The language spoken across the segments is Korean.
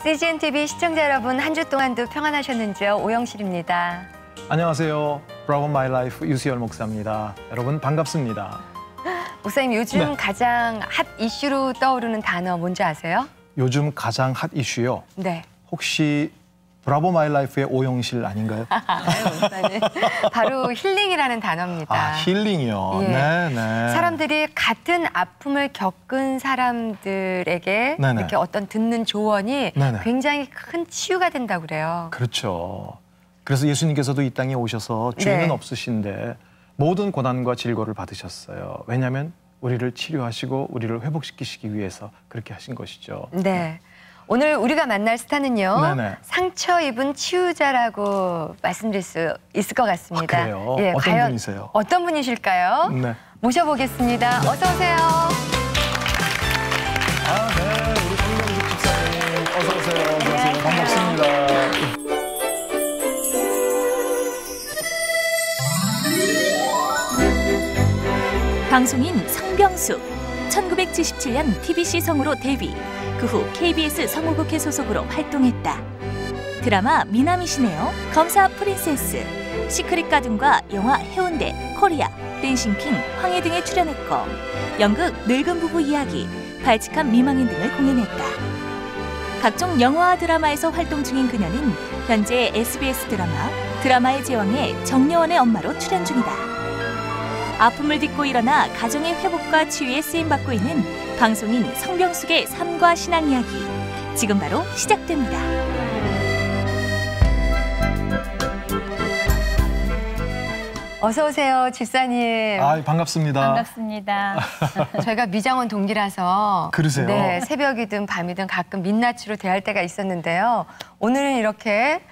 CGN TV 시청자 여러분, 한 주 동안도 평안하셨는지요? 오영실입니다. 안녕하세요. 브라보 마이 라이프 유수열 목사입니다. 여러분 반갑습니다. 목사님, 요즘 가장 핫 이슈로 떠오르는 단어 뭔지 아세요? 요즘 가장 핫 이슈요? 네. 혹시 브라보 마이 라이프의 오영실 아닌가요? 목사님. 바로 힐링이라는 단어입니다. 아, 힐링이요. 예. 네네. 사람들이 같은 아픔을 겪은 사람들에게 네네. 이렇게 어떤 듣는 조언이 네네. 굉장히 큰 치유가 된다고 그래요. 그렇죠. 그래서 예수님께서도 이 땅에 오셔서 죄는 네. 없으신데 모든 고난과 질고를 받으셨어요. 왜냐하면 우리를 치료하시고 우리를 회복시키시기 위해서 그렇게 하신 것이죠. 네. 오늘 우리가 만날 스타는요. 네네. 상처 입은 치유자라고 말씀드릴 수 있을 것 같습니다. 아, 그래요? 예, 어떤 과연 분이세요? 어떤 분이실까요? 네. 모셔보겠습니다. 어서 오세요. 아, 네. 우리 성명숙 집사님 어서 오세요. 안녕하세요. 반갑습니다. 방송인 성병숙, 1977년 TBC 성우로 데뷔, 그 후 KBS 성우국회 소속으로 활동했다. 드라마 미남이시네요, 검사 프린세스, 시크릿 가든과 영화 해운대, 코리아, 댄싱킹, 황해 등에 출연했고 연극 늙은 부부 이야기, 발칙한 미망인 등을 공연했다. 각종 영화와 드라마에서 활동 중인 그녀는 현재 SBS 드라마 드라마의 제왕의 정여원의 엄마로 출연 중이다. 아픔을 딛고 일어나 가정의 회복과 치유에 쓰임받고 있는 방송인 성병숙의 삶과 신앙 이야기, 지금 바로 시작됩니다. 어서 오세요, 집사님. 아, 반갑습니다. 반갑습니다. 저희가 미장원 동기라서 그러세요? 네, 새벽이든 밤이든 가끔 민낯으로 대할 때가 있었는데요. 오늘은 이렇게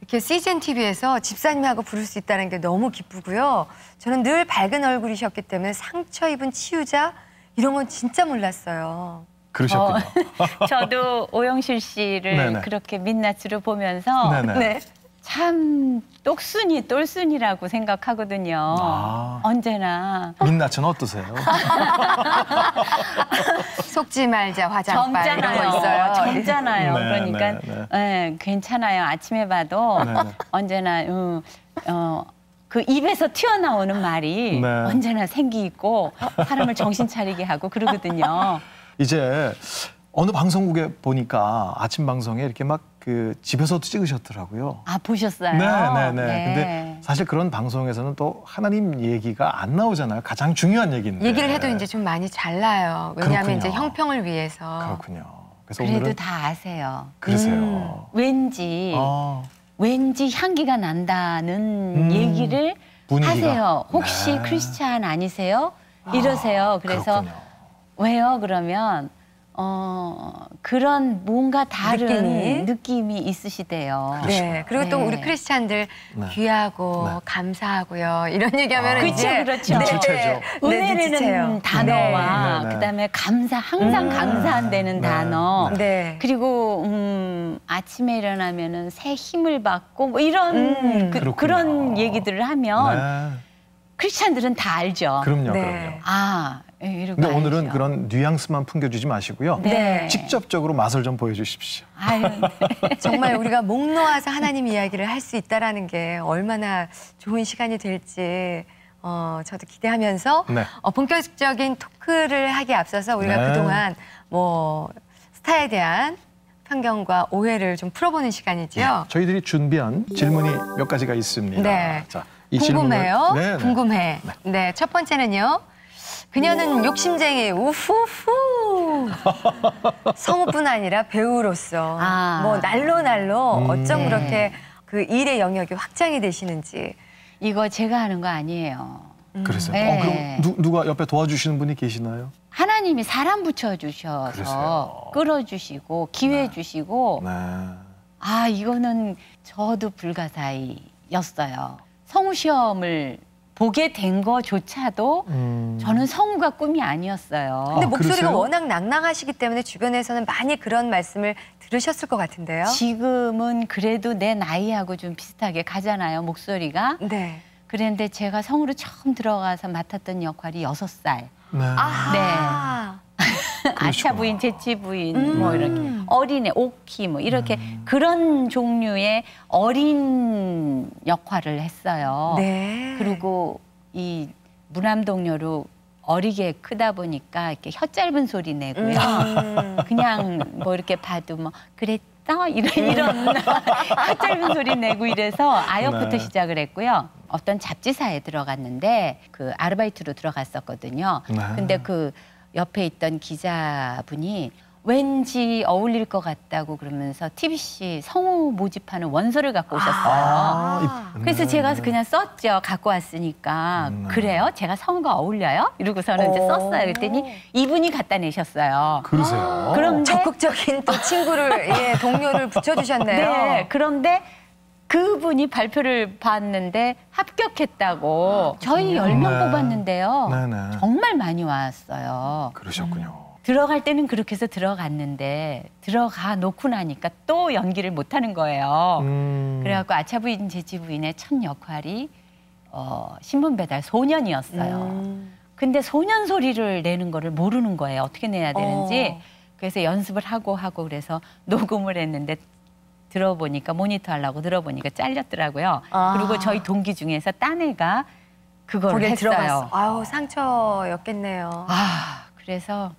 CGN TV에서 집사님하고 부를 수 있다는 게 너무 기쁘고요. 저는 늘 밝은 얼굴이셨기 때문에 상처 입은 치유자 이런 건 진짜 몰랐어요. 그러셨군요. 저도 오영실 씨를 네네. 그렇게 민낯으로 보면서 네네. 네. 참 똑순이 똘순이라고 생각하거든요. 아. 언제나 민낯은 어떠세요? 속지 말자 화장발 이런 거 젊잖아요. 있어요. 젊잖아요. 네, 그러니까 네, 네, 괜찮아요. 아침에 봐도 네네. 언제나 그 입에서 튀어나오는 말이 네. 언제나 생기 있고 사람을 정신 차리게 하고 그러거든요. 이제 어느 방송국에 보니까 아침 방송에 이렇게 막 그 집에서도 찍으셨더라고요. 아, 보셨어요? 네네네. 네. 근데 사실 그런 방송에서는 또 하나님 얘기가 안 나오잖아요. 가장 중요한 얘기인데. 얘기를 해도 이제 좀 많이 잘나요. 왜냐하면 그렇군요. 이제 형평을 위해서. 그렇군요. 그래서 그래도 오늘은 다 아세요. 그러세요. 왠지 아, 왠지 향기가 난다는 얘기를 분위기가. 하세요. 혹시 네. 크리스찬 아니세요? 이러세요. 그래서 그렇군요. 왜요? 그러면 그런 뭔가 다른 느낌이 있으시대요. 네. 그리고 또 네. 우리 크리스찬들 네. 귀하고 네. 감사하고요. 이런 얘기하면 아. 이제 그렇죠. 눈치채죠. 은혜라는 단어와 네. 네. 그다음에 감사, 항상 감사한다는 네. 단어. 네. 네. 그리고 아침에 일어나면은 새 힘을 받고 뭐 이런 그렇군요. 그런 얘기들을 하면 네. 크리스찬들은 다 알죠. 그럼요, 네. 그럼요. 아, 이러고 근데 오늘은 알죠. 그런 뉘앙스만 풍겨주지 마시고요. 네. 직접적으로 맛을 좀 보여주십시오. 아유, 네. 정말 우리가 목 놓아서 하나님 이야기를 할 수 있다라는 게 얼마나 좋은 시간이 될지 저도 기대하면서 네. 본격적인 토크를 하기에 앞서서 우리가 네. 그동안 뭐 스타에 대한 편견과 오해를 좀 풀어보는 시간이지요. 저희들이 준비한 질문이 몇 가지가 있습니다. 네. 자, 이 궁금해요. 질문을- 네, 네. 궁금해. 네, 첫 번째는요. 그녀는 욕심쟁이 우후후. 성우뿐 아니라 배우로서 아. 뭐 날로 어쩜 네. 그렇게 그 일의 영역이 확장이 되시는지. 이거 제가 하는 거 아니에요. 그랬어요. 네. 그럼 누가 옆에 도와주시는 분이 계시나요? 하나님이 사람 붙여주셔서 그러세요. 끌어주시고 기회 주시고 네. 아, 이거는 저도 불가사의였어요. 성우 시험을 보게 된 거조차도 저는 성우가 꿈이 아니었어요. 근데 목소리가 그러세요? 워낙 낭낭하시기 때문에 주변에서는 많이 그런 말씀을 들으셨을 것 같은데요. 지금은 그래도 내 나이하고 좀 비슷하게 가잖아요, 목소리가. 네. 그런데 제가 성우로 처음 들어가서 맡았던 역할이 6살. 네. 아하. 아차 부인, 제치 부인, 뭐 이렇게 어린애, 오키 뭐 이렇게 그런 종류의 어린 역할을 했어요. 네. 그리고 이 무남동녀로 어리게 크다 보니까 이렇게 혀 짧은 소리 내고요. 그냥 뭐 이렇게 봐도 뭐 그랬어? 이런 혀 짧은 소리 내고 이래서 아역부터 네. 시작을 했고요. 어떤 잡지사에 들어갔는데 그 아르바이트로 들어갔었거든요. 네. 근데 그 옆에 있던 기자분이 왠지 어울릴 것 같다고 그러면서 TBC 성우 모집하는 원서를 갖고 오셨어요. 그래서 제가 그냥 썼죠. 갖고 왔으니까. 그래요? 제가 성우가 어울려요? 이러고서는 이제 썼어요. 그랬더니 이분이 갖다 내셨어요. 그러세요? 그런데 적극적인 또 친구를, 예, 동료를 붙여주셨네요. 네, 그런데 그분이 발표를 봤는데 합격했다고 저희 10명 네. 뽑았는데요. 네네. 정말 많이 왔어요. 그러셨군요. 들어갈 때는 그렇게 해서 들어갔는데 들어가 놓고 나니까 또 연기를 못하는 거예요. 그래갖고 아차 부인, 제치 부인의 첫 역할이 신문 배달 소년이었어요. 근데 소년 소리를 내는 거를 모르는 거예요. 어떻게 내야 되는지. 그래서 연습을 하고 그래서 녹음을 했는데 들어보니까 모니터 하려고 들어보니까 잘렸더라고요. 그리고 저희 동기 중에서 딴 애가 그걸 거기에 했어요. 들어갔어. 아우, 상처였겠네요. 그래서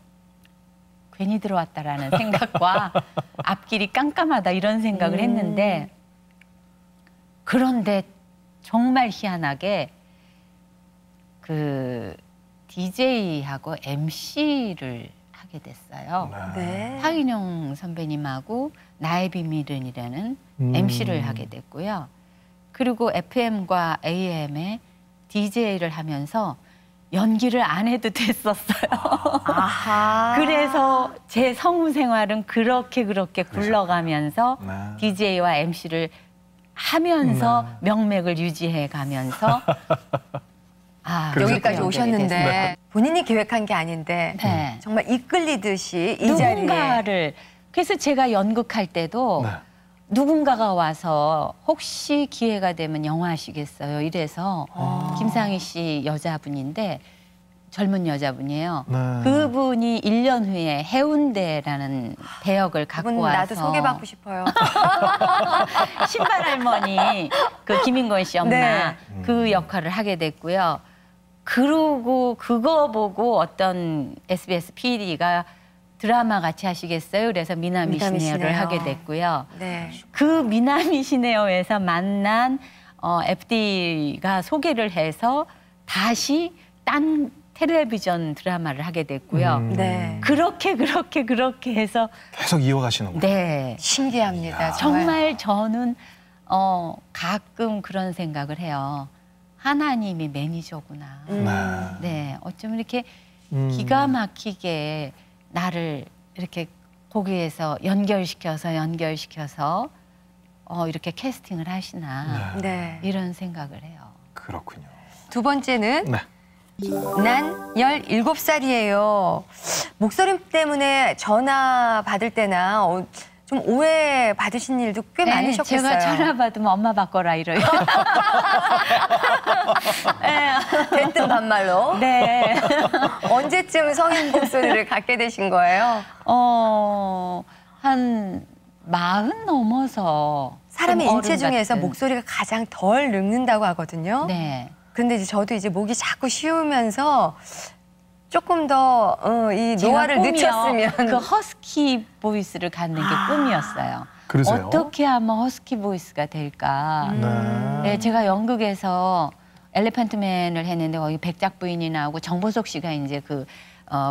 괜히 들어왔다라는 생각과 앞길이 깜깜하다 이런 생각을 했는데 그런데 정말 희한하게 그 DJ하고 MC를 하게 됐어요. 네. 하인영 선배님하고 나의 비밀은이라는 MC를 하게 됐고요. 그리고 FM과 AM에 DJ를 하면서 연기를 안 해도 됐었어요. 아하. 그래서 제 성우 생활은 그렇게 굴러가면서 네. DJ와 MC를 하면서 명맥을 유지해 가면서 여기까지 그렇게 오셨는데 됐어요. 본인이 계획한 게 아닌데 네. 정말 이끌리듯이 이 자리에. 누군가를 그래서 제가 연극할 때도 네. 누군가가 와서 혹시 기회가 되면 영화 하시겠어요? 이래서 김상희 씨 여자분인데 젊은 여자분이에요. 네. 그분이 1년 후에 해운대라는 배역을 갖고 그분 와서 나도 소개받고 싶어요. 신발 할머니 그 김인권 씨 엄마 네. 그 역할을 하게 됐고요. 그러고 그거 보고 어떤 SBS PD가 드라마 같이 하시겠어요? 그래서 미나미 미나미 시네어를 시네어. 하게 됐고요. 네. 그 미나미 시네어에서 만난 FD가 소개를 해서 다시 딴 텔레비전 드라마를 하게 됐고요. 네. 그렇게 해서 계속 이어가시는군요. 네. 신기합니다. 정말 저는 가끔 그런 생각을 해요. 하나님이 매니저구나. 네, 어쩜 이렇게 기가 막히게 나를 이렇게 거기에서 연결시켜서 이렇게 캐스팅을 하시나 네. 이런 생각을 해요. 그렇군요. 두 번째는 네. 난 17살이에요. 목소리 때문에 전화 받을 때나 좀 오해 받으신 일도 꽤 많으셨겠어요. 제가 전화 받으면 엄마 바꿔라 이래요. 대뜸 반말로. 네. 언제쯤 성인 목소리를 갖게 되신 거예요? 한 40 넘어서 사람의 좀 인체 어른 중에서 같은. 목소리가 가장 덜 늙는다고 하거든요. 네. 그런데 이제 저도 이제 목이 자꾸 쉬우면서 조금 더 이 제가 노화를 꿈이요. 늦췄으면 그 허스키 보이스를 갖는 게 꿈이었어요. 그러세요? 어떻게 하면 허스키 보이스가 될까? 네, 제가 연극에서 엘레펀트맨을 했는데 거기 백작 부인이 나오고 정보석 씨가 이제 그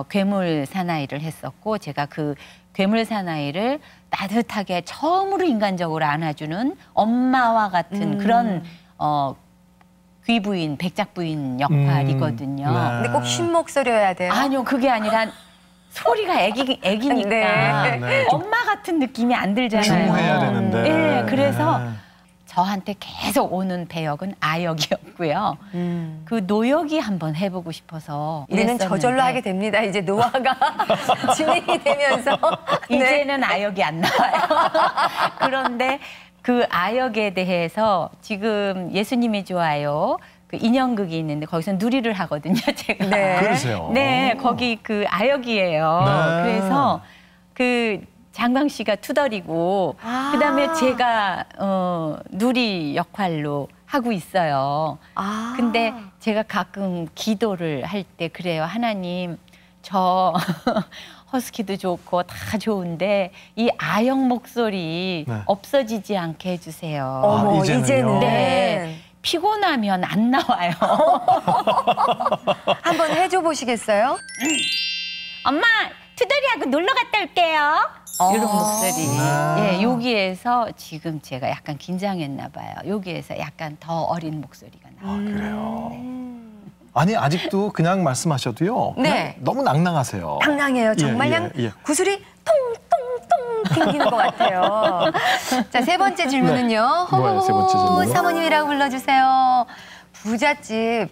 괴물 사나이를 했었고 제가 그 괴물 사나이를 따뜻하게 처음으로 인간적으로 안아주는 엄마와 같은 그런 귀부인, 백작 부인 역할이거든요. 네. 근데 꼭 쉰 목소리여야 돼요. 아니요, 그게 아니라 소리가 애기니까 네. 네. 엄마 같은 느낌이 안 들잖아요. 중후해야 되는데. 네, 그래서 네. 저한테 계속 오는 배역은 아역이었고요. 그 노역이 한번 해보고 싶어서 우리는 이랬었는데 저절로 하게 됩니다. 이제 노화가 진행이 되면서. 네. 이제는 아역이 안 나와요. 그런데 그 아역에 대해서 지금 예수님이 좋아요. 그 인형극이 있는데 거기서 누리를 하거든요, 제가. 네. 그러세요? 네, 거기 그 아역이에요. 네. 그래서 그 장광 씨가 투덜이고 그다음에 제가 누리 역할로 하고 있어요. 근데 제가 가끔 기도를 할 때 그래요. 하나님, 저 허스키도 좋고 다 좋은데 이 아역 목소리 네. 없어지지 않게 해주세요. 어머, 이제는요? 이제는. 네. 피곤하면 안 나와요. 한번 해줘 보시겠어요? 엄마, 투덜이하고 놀러 갔다 올게요. 이런 목소리. 예, 여기에서 지금 제가 약간 긴장했나 봐요. 여기에서 약간 더 어린 목소리가 나와요. 아, 그래요? 아니, 아직도 그냥 말씀하셔도요. 네. 그냥 너무 낭낭하세요. 당당해요. 정말 예, 그냥 예, 예. 구슬이 통통통 튕기는 것 같아요. 자, 세 번째 질문은요. 네. 뭐예요, 세 번째 질문은? 사모님이라고 불러주세요. 부잣집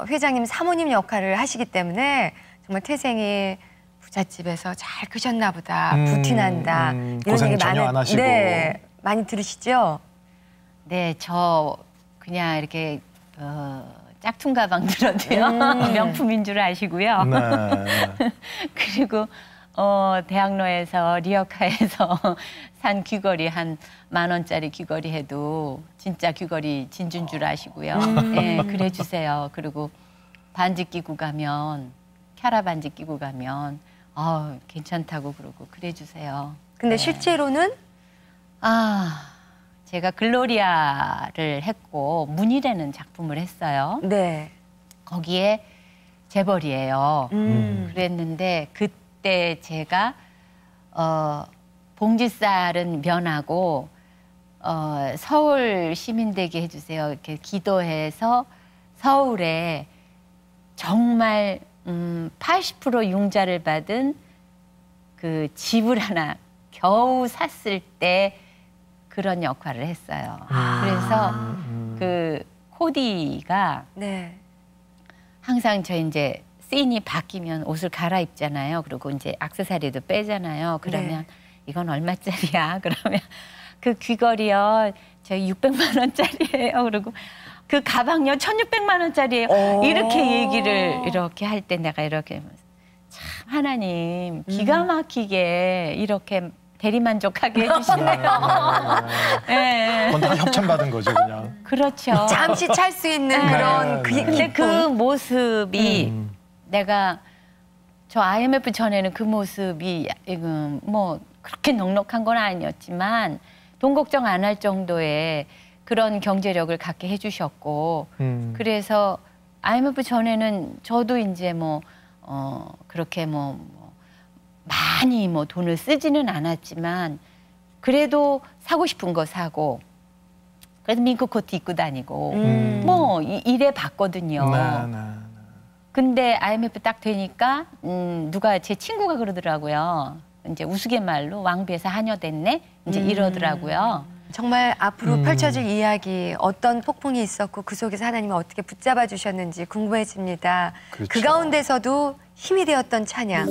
회장님 사모님 역할을 하시기 때문에 정말 태생이 부잣집에서 잘 크셨나 보다. 부티난다. 이런 고생 얘기 전혀 안 하시고. 네, 많이 들으시죠? 네, 저 그냥 이렇게 짝퉁 가방 들어도요. 명품인 줄 아시고요. 네. 그리고 대학로에서 리어카에서 산 귀걸이 한 10,000원짜리 귀걸이 해도 진짜 귀걸이 진주인 줄 아시고요. 네, 그래 주세요. 그리고 반지 끼고 가면 캐라 반지 끼고 가면 괜찮다고 그러고 그래 주세요. 근데 실제로는 제가 글로리아를 했고 문이라는 작품을 했어요. 네. 거기에 재벌이에요. 그랬는데 그때 제가 봉지쌀은 면하고 서울 시민 되게 해주세요. 이렇게 기도해서 서울에 정말 80% 융자를 받은 그 집을 하나 겨우 샀을 때 그런 역할을 했어요. 그래서 그 코디가 네. 항상 저 이제 씬이 바뀌면 옷을 갈아입잖아요. 그리고 이제 액세서리도 빼잖아요. 그러면 이건 얼마짜리야? 그러면 그 귀걸이요, 저희 600만 원짜리예요. 그리고 그 가방요, 1,600만 원짜리예요. 이렇게 얘기를 이렇게 할 때 내가 이렇게 참 하나님 기가 막히게 이렇게 대리만족하게 해주시네요. 네. 그건 다 협찬받은 거죠, 그냥. 그렇죠. 잠시 찰 수 있는 그런 근데 그 모습이 내가 저 IMF 전에는 그 모습이 뭐 그렇게 넉넉한 건 아니었지만 돈 걱정 안 할 정도의 그런 경제력을 갖게 해주셨고 그래서 IMF 전에는 저도 이제 뭐 그렇게 많이 돈을 쓰지는 않았지만 그래도 사고 싶은 거 사고 그래서 민크 코트 입고 다니고 뭐 이래 봤거든요. 근데 IMF 딱 되니까 누가 제 친구가 그러더라고요. 이제 우스갯말로 왕비에서 하녀 됐네 이제 이러더라고요. 정말 앞으로 펼쳐질 이야기 어떤 폭풍이 있었고 그 속에서 하나님은 어떻게 붙잡아 주셨는지 궁금해집니다. 그렇죠. 그 가운데서도 힘이 되었던 찬양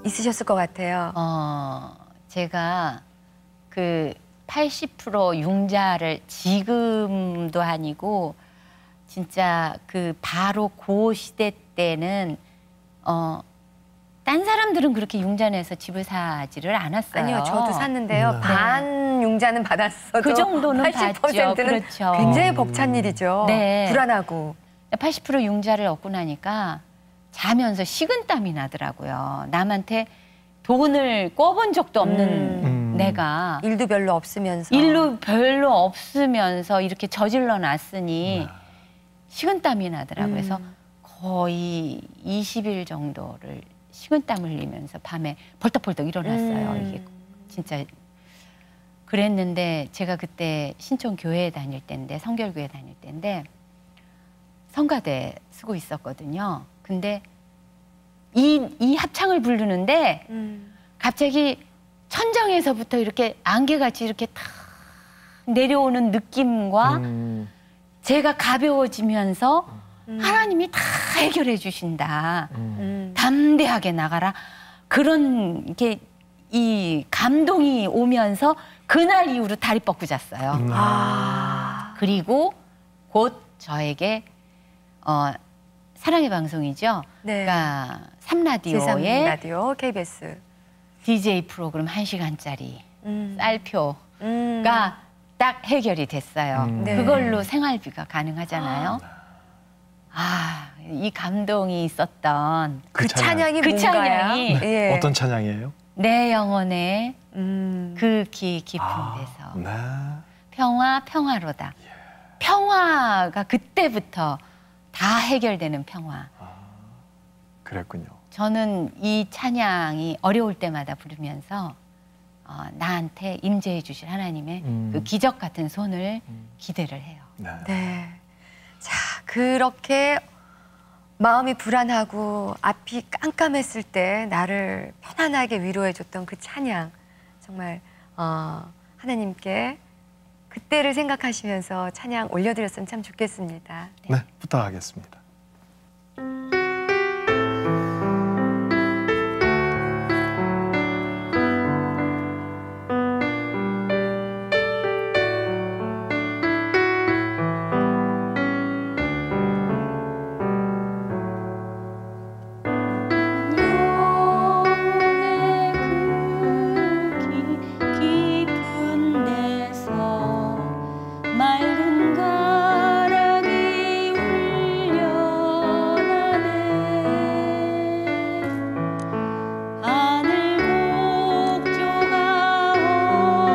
있으셨을 것 같아요. 제가 그 80% 융자를 지금도 아니고 진짜 그 바로 그 시대 때는 딴 사람들은 그렇게 융자내서 집을 사지를 않았어요. 아니요, 저도 샀는데요. 반 융자는 받았어도 그 정도는 80%는 그렇죠. 굉장히 벅찬 일이죠. 네. 불안하고. 80% 융자를 얻고 나니까 자면서 식은땀이 나더라고요. 남한테 돈을 꿔본 적도 없는 내가 일도 별로 없으면서. 일도 별로 없으면서 이렇게 저질러 놨으니 식은땀이 나더라고요. 그래서 거의 20일 정도를 식은땀 흘리면서 밤에 벌떡벌떡 일어났어요. 이게 진짜 그랬는데 제가 그때 신촌 교회에 다닐 때인데 성결교회 다닐 때인데 성가대 쓰고 있었거든요. 근데 이 합창을 부르는데 갑자기 천정에서부터 이렇게 안개같이 이렇게 탁 내려오는 느낌과 제가 가벼워지면서 하나님이 다 해결해 주신다. 담대하게 나가라. 그런 게 이 감동이 오면서 그날 이후로 다리 뻗고 잤어요. 그리고 곧 저에게 사랑의 방송이죠. 네. 그러니까 제3 3라디오의 라디오 KBS. DJ 프로그램 1시간짜리 쌀표가 음. 딱 해결이 됐어요. 네. 그걸로 생활비가 가능하잖아요. 이 감동이 있었던 그 찬양이 그 뭔가요? 찬양이 예. 어떤 찬양이에요? 내 영혼의 음. 그 깊은 데서 네. 평화로다. 평화가 그때부터 다 해결되는 평화. 그랬군요. 저는 이 찬양이 어려울 때마다 부르면서 나한테 임재해 주실 하나님의 그 기적 같은 손을 기대를 해요. 네. 네. 자, 그렇게 마음이 불안하고 앞이 깜깜했을 때 나를 편안하게 위로해줬던 그 찬양. 정말 하나님께 그때를 생각하시면서 찬양 올려드렸으면 참 좋겠습니다. 네, 부탁하겠습니다. 깊은 데서 맑은 가락이 울려나네. 하늘 곡조가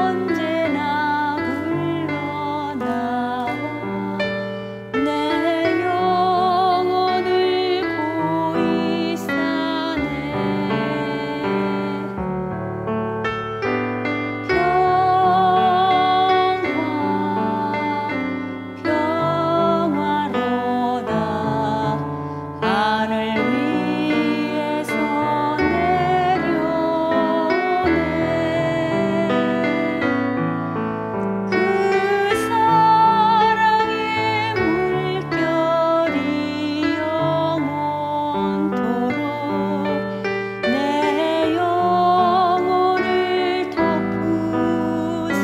언제나 흘러나와 내 영혼을 고이 싸네. 평화로다. 하늘 위에서 내려오네. 그 사랑의 물결이 영원토록 내 영혼을 덮으소서.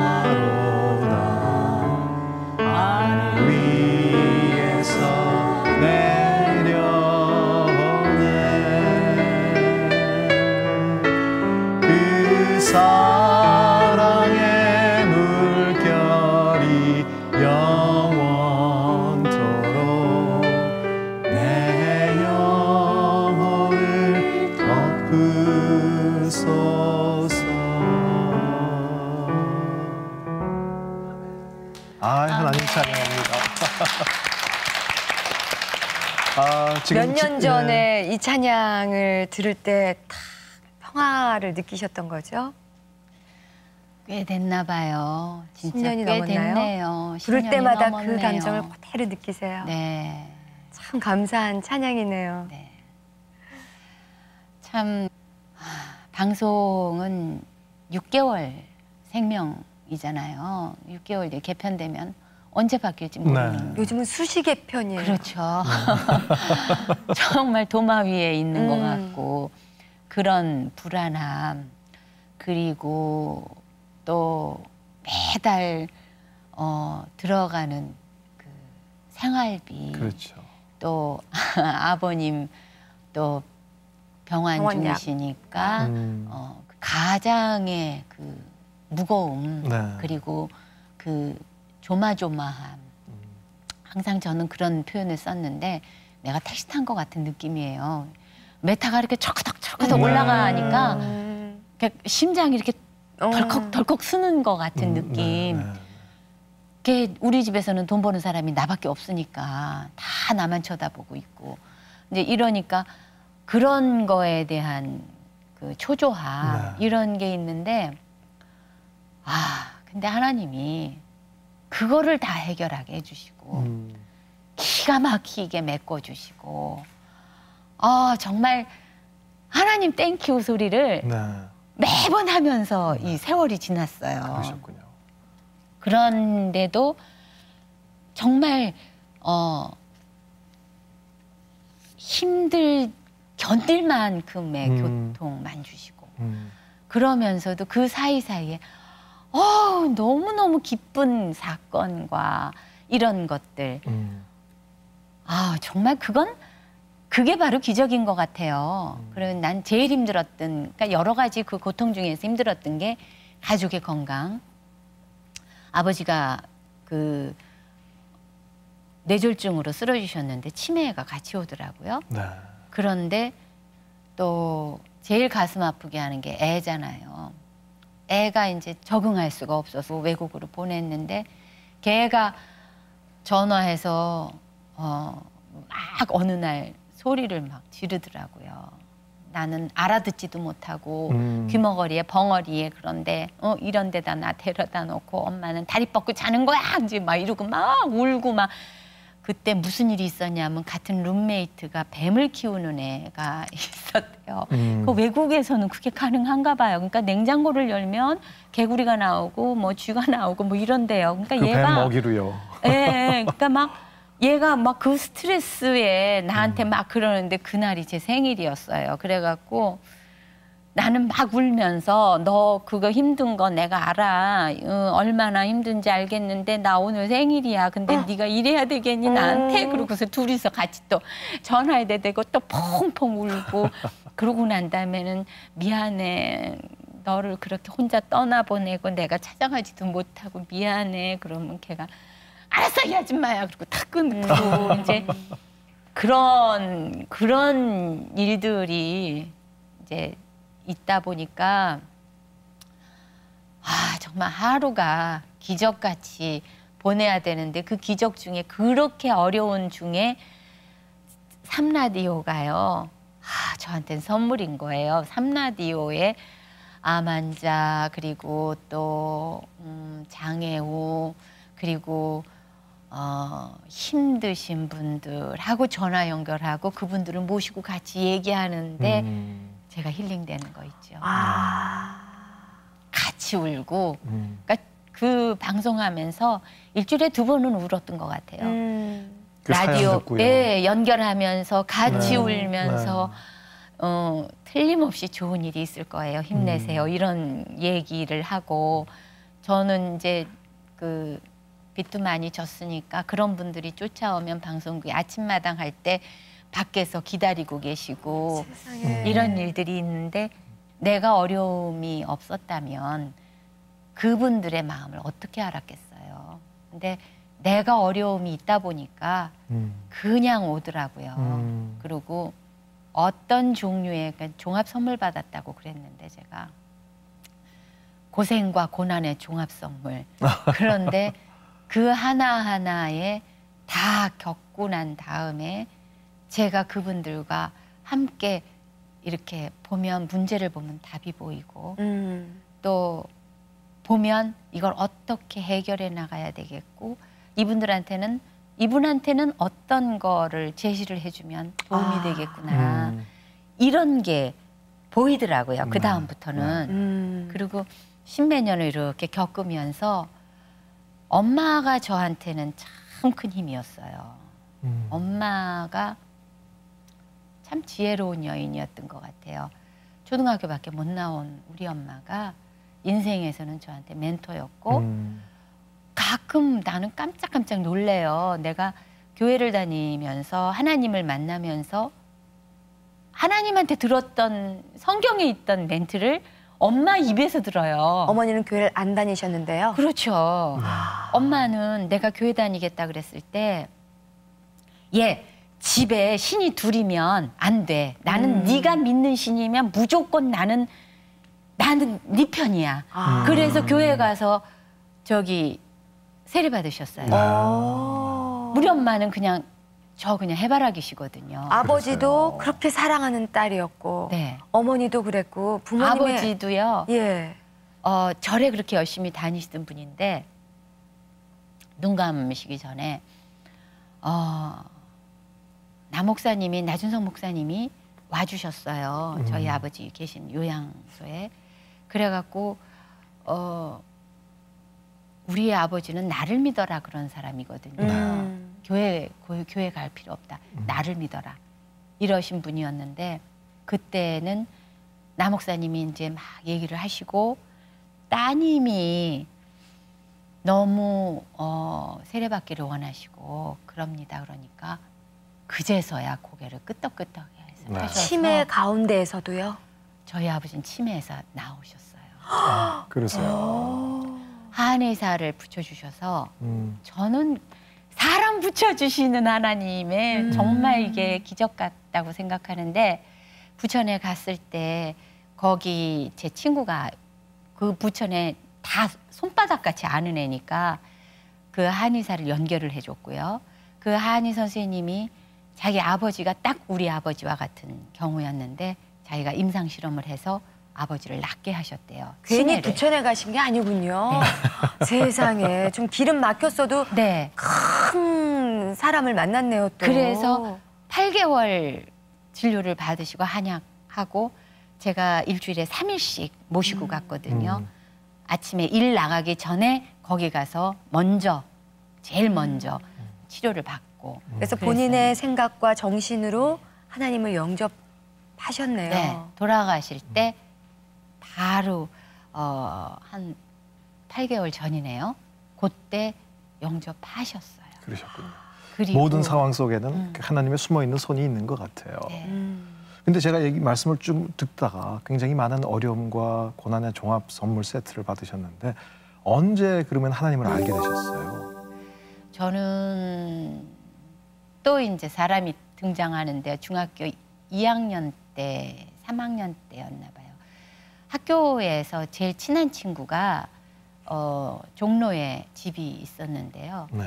평화로다. 하늘 위에서 내려오네. 그 사랑의 물결이 영원토록 내 영혼을 덮으소서. 하나님 찬양합니다. 지금 몇 년 전에 이 찬양을 들을 때 딱 평화를 느끼셨던 거죠? 꽤 됐나 봐요. 진짜 10년이 꽤 넘었나요? 됐네요. 부를 10년이 때마다 넘었네요. 그 감정을 그대로 느끼세요. 네. 참 감사한 찬양이네요. 네. 참 방송은 6개월 생명이잖아요. 6개월 이제 개편되면 언제 바뀔지 모르는. 요즘은 수시 개편이에요. 그렇죠. 정말 도마 위에 있는 것 같고 그런 불안함 그리고 또 매달 들어가는 그 생활비 그렇죠. 또 아버님 또 병원 병원약. 중이시니까 그 가장의 그 무거움 네. 그리고 그 조마조마함 항상 저는 그런 표현을 썼는데 내가 택시 탄 것 같은 느낌이에요. 메타가 이렇게 철커덕 올라가니까 그러니까 심장이 이렇게 덜컥 쓰는 것 같은 느낌. 네. 그게 우리 집에서는 돈 버는 사람이 나밖에 없으니까 다 나만 쳐다보고 있고 이제 이러니까 그런 거에 대한 그 초조함 이런 게 있는데 근데 하나님이 그거를 다 해결하게 해주시고 기가 막히게 메꿔주시고 정말 하나님 땡큐 소리를 매번 하면서 이 세월이 지났어요. 그러셨군요. 그런데도 정말 견딜 만큼의 교통만 주시고 그러면서도 그 사이사이에 너무너무 기쁜 사건과 이런 것들 정말 그게 바로 기적인 것 같아요. 그리고 난 제일 힘들었던, 그러니까 여러 가지 그 고통 중에서 힘들었던 게 가족의 건강. 아버지가 그 뇌졸중으로 쓰러지셨는데 치매가 같이 오더라고요. 네. 그런데 또 제일 가슴 아프게 하는 게 애잖아요. 애가 이제 적응할 수가 없어서 외국으로 보냈는데 걔가 전화해서 막 어느 날 소리를 막 지르더라고요. 나는 알아듣지도 못하고 귀머거리에 벙어리에 그런데 이런 데다 나 데려다 놓고 엄마는 다리 뻗고 자는 거야 이제 막 이러고 막 울고 막. 그때 무슨 일이 있었냐면 같은 룸메이트가 뱀을 키우는 애가 있었대요. 그 외국에서는 그게 가능한가 봐요. 그러니까 냉장고를 열면 개구리가 나오고 뭐 쥐가 나오고 뭐 이런데요. 그러니까 그 얘가 뱀 먹이로요. 예, 그러니까 막 얘가 막 그 스트레스에 나한테 막 그러는데 그날이 제 생일이었어요. 그래갖고 나는 막 울면서 너 그거 힘든 거 내가 알아. 얼마나 힘든지 알겠는데 나 오늘 생일이야. 근데 네가 이래야 되겠니 나한테? 그러고서 둘이서 같이 또 전화해야 되고 또 펑펑 울고 그러고 난 다음에는 미안해. 너를 그렇게 혼자 떠나보내고 내가 찾아가지도 못하고 미안해. 그러면 걔가 알았어 이 아줌마야. 그리고 탁 끊고 이제 그런 일들이 이제 있다 보니까 정말 하루가 기적같이 보내야 되는데 그 기적 중에 그렇게 어려운 중에 삼라디오가요. 저한테는 선물인 거예요. 삼라디오에 암환자 그리고 또 장애우 그리고 힘드신 분들하고 전화 연결하고 그분들을 모시고 같이 얘기하는데 제가 힐링되는 거 있죠. 같이 울고. 그러니까 그 방송하면서 일주일에 2번은 울었던 것 같아요. 그 라디오 연결하면서 같이 울면서 틀림없이 좋은 일이 있을 거예요. 힘내세요. 이런 얘기를 하고 저는 이제 그 빚도 많이 졌으니까 그런 분들이 쫓아오면 방송국에 아침마당 할 때 밖에서 기다리고 계시고 이런 일들이 있는데 내가 어려움이 없었다면 그분들의 마음을 어떻게 알았겠어요. 근데 내가 어려움이 있다 보니까 그냥 오더라고요. 그리고 어떤 종류의 그러니까 종합 선물 받았다고 그랬는데 제가 고생과 고난의 종합 선물. 그런데 그 하나하나에 다 겪고 난 다음에 제가 그분들과 함께 이렇게 보면 문제를 보면 답이 보이고 또 보면 이걸 어떻게 해결해 나가야 되겠고 이분한테는 어떤 거를 제시를 해주면 도움이 되겠구나 이런 게 보이더라고요. 그 다음부터는 그리고 십몇 년을 이렇게 겪으면서 엄마가 저한테는 참 큰 힘이었어요. 엄마가 참 지혜로운 여인이었던 것 같아요. 초등학교밖에 못 나온 우리 엄마가 인생에서는 저한테 멘토였고 가끔 나는 깜짝깜짝 놀래요. 내가 교회를 다니면서 하나님을 만나면서 하나님한테 들었던 성경에 있던 멘트를 엄마 입에서 들어요. 어머니는 교회를 안 다니셨는데요. 그렇죠. 엄마는 내가 교회 다니겠다 그랬을 때 집에 신이 둘이면 안 돼. 나는 네가 믿는 신이면 무조건 나는 네 편이야. 그래서 교회 가서 세례 받으셨어요. 우리 엄마는 그냥 해바라기시거든요. 아버지도 그렇게 사랑하는 딸이었고 네. 어머니도 그랬고 부모님의 아버지도요. 예. 절에 그렇게 열심히 다니시던 분인데 눈 감으시기 전에 나준성 목사님이 와주셨어요. 저희 아버지 계신 요양소에. 그래갖고 우리의 아버지는 나를 믿어라 그런 사람이거든요. 교회 갈 필요 없다. 나를 믿어라. 이러신 분이었는데 그때는 나 목사님이 이제 막 얘기를 하시고 따님이 너무 세례받기를 원하시고 그럽니다. 그러니까 그제서야 고개를 끄덕끄덕 해서 네. 펴셔서 치매 가운데에서도요? 저희 아버지는 치매에서 나오셨어요. 그러세요. 한의사를 붙여주셔서 저는 사람 붙여주시는 하나님의 정말 이게 기적 같다고 생각하는데 부천에 갔을 때 거기 제 친구가 그 부천에 다 손바닥같이 아는 애니까 그 한의사를 연결을 해줬고요. 그 한의 선생님이 자기 아버지가 딱 우리 아버지와 같은 경우였는데 자기가 임상 실험을 해서 아버지를 낫게 하셨대요. 괜히 치매를. 부천에 가신 게 아니군요. 세상에 좀 기름 막혔어도 네. 큰 사람을 만났네요. 또. 그래서 8개월 진료를 받으시고 한약하고 제가 일주일에 3일씩 모시고 갔거든요. 아침에 일 나가기 전에 거기 가서 제일 먼저 치료를 받고. 그래서 그랬어요. 본인의 생각과 정신으로 하나님을 영접하셨네요. 네, 돌아가실 때 바로 한 8개월 전이네요. 그때 영접하셨어요. 그러셨군요. 그리고 모든 상황 속에는 하나님의 숨어있는 손이 있는 것 같아요. 네. 근데 제가 말씀을 좀 듣다가 굉장히 많은 어려움과 고난의 종합 선물 세트를 받으셨는데 언제 그러면 하나님을 알게 되셨어요? 저는 또 이제 사람이 등장하는데 중학교 2학년 때, 3학년 때였나 봐요. 학교에서 제일 친한 친구가 종로에 집이 있었는데요. 네.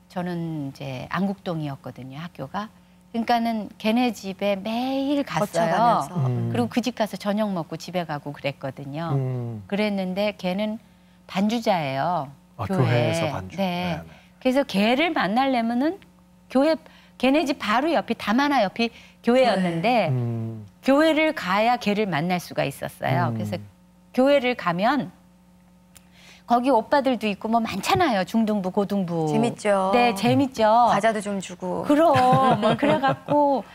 저는 이제 안국동이었거든요, 학교가. 그러니까는 걔네 집에 매일 갔어요. 거쳐가면서. 그리고 그 집 가서 저녁 먹고 집에 가고 그랬거든요. 그랬는데 걔는 반주자예요. 교회에서 반주. 네. 네네. 그래서 걔를 만나려면은 걔네 집 바로 옆이 다마나 옆이 교회였는데 교회를 가야 걔를 만날 수가 있었어요. 그래서 교회를 가면 거기 오빠들도 있고 뭐 많잖아요. 중등부, 고등부. 재밌죠. 네, 재밌죠. 과자도 좀 주고. 그럼 뭐 그래갖고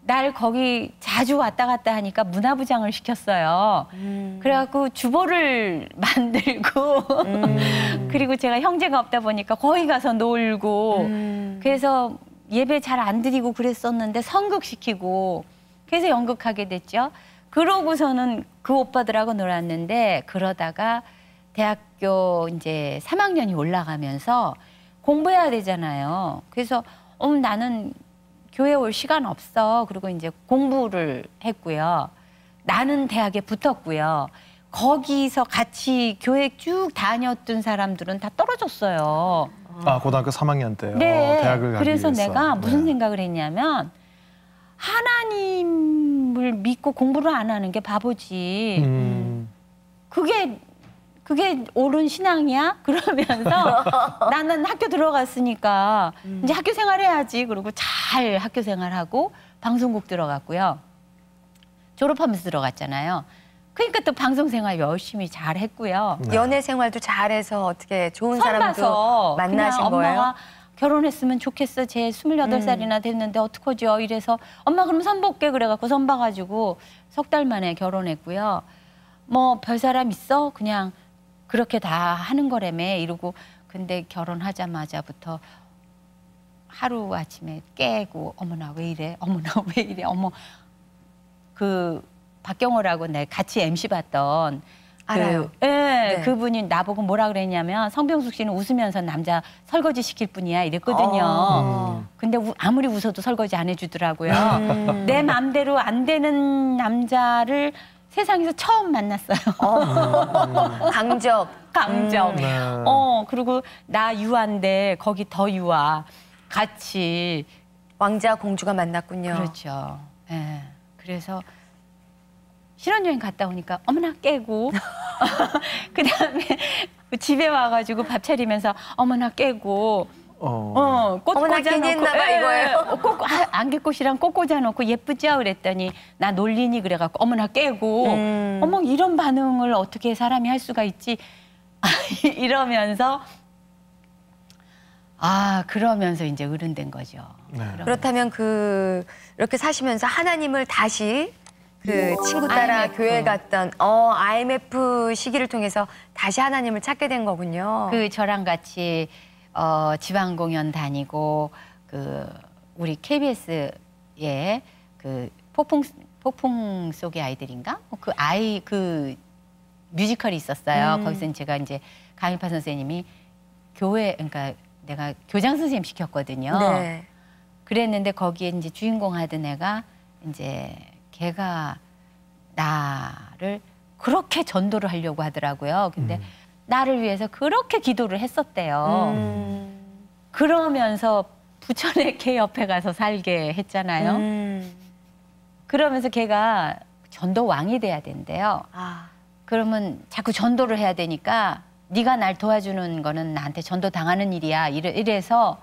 날 거기 자주 왔다 갔다 하니까 문화부장을 시켰어요. 그래갖고 주보를 만들고 그리고 제가 형제가 없다 보니까 거기 가서 놀고 그래서 예배 잘 안 드리고 그랬었는데 선극시키고 그래서 연극하게 됐죠. 그러고서는 그 오빠들하고 놀았는데 그러다가 대학교 이제 3학년이 올라가면서 공부해야 되잖아요. 그래서 나는 교회 올 시간 없어. 그리고 이제 공부를 했고요. 나는 대학에 붙었고요. 거기서 같이 교회 쭉 다녔던 사람들은 다 떨어졌어요. 아, 고등학교 3학년 때요. 네. 대학을 가기 그래서 위해서. 내가 무슨 네. 생각을 했냐면 하나님을 믿고 공부를 안 하는 게 바보지. 그게 옳은 신앙이야? 그러면서 나는 학교 들어갔으니까 이제 학교 생활해야지. 그리고 잘 학교 생활하고 방송국 들어갔고요. 졸업하면서 들어갔잖아요. 그러니까 또 방송 생활 열심히 잘 했고요. 네. 연애 생활도 잘해서 어떻게 좋은 선 사람도 봐서 만나신 그냥 거예요? 엄마가 결혼했으면 좋겠어. 쟤 28살이나 됐는데 어떡하죠? 이래서 엄마 그럼 선 볼게 그래갖고 선 봐가지고 석 달 만에 결혼했고요. 뭐 별 사람 있어? 그냥 그렇게 다 하는 거라며 이러고 근데 결혼하자마자부터 하루 아침에 깨고 어머나 왜 이래? 어머나 왜 이래? 어머 그 박경호라고 내 같이 MC 봤던 알아요. 네. 그분이 나보고 뭐라 그랬냐면 성병숙 씨는 웃으면서 남자 설거지 시킬 분이야 이랬거든요. 근데 아무리 웃어도 설거지 안 해주더라고요. 내 맘대로 안 되는 남자를 세상에서 처음 만났어요. 강적. 강적. 네. 그리고 나 유아인데 거기 더 유아. 같이. 왕자 공주가 만났군요. 그렇죠. 예. 그래서 신혼여행 갔다 오니까 어머나 깨고 그다음에 집에 와가지고 밥 차리면서 어머나 깨고 꽃 어머나 꽂아놓고 괜히 했나 봐, 이거예요. 안개꽃이랑 꽃 꽂아놓고 예쁘죠 그랬더니 나 놀리니 그래갖고 어머나 깨고 어머 이런 반응을 어떻게 사람이 할 수가 있지 이러면서 그러면서 이제 어른된 거죠. 네. 그러면서. 그렇다면 이렇게 사시면서 하나님을 다시 그 친구 따라 IMF. 교회 갔던 IMF 시기를 통해서 다시 하나님을 찾게 된 거군요. 저랑 같이 지방 공연 다니고 우리 KBS의 폭풍 속의 아이들인가? 그 뮤지컬이 있었어요. 거기서 제가 이제 강일파 선생님이 그러니까 내가 교장 선생님 시켰거든요. 네. 그랬는데 거기에 이제 주인공 하던 애가 이제 걔가 나를 그렇게 전도를 하려고 하더라고요. 근데 나를 위해서 그렇게 기도를 했었대요. 그러면서 부천에 걔 옆에 가서 살게 했잖아요. 그러면서 걔가 전도 왕이 돼야 된대요. 그러면 자꾸 전도를 해야 되니까 네가 날 도와주는 거는 나한테 전도 당하는 일이야. 이래서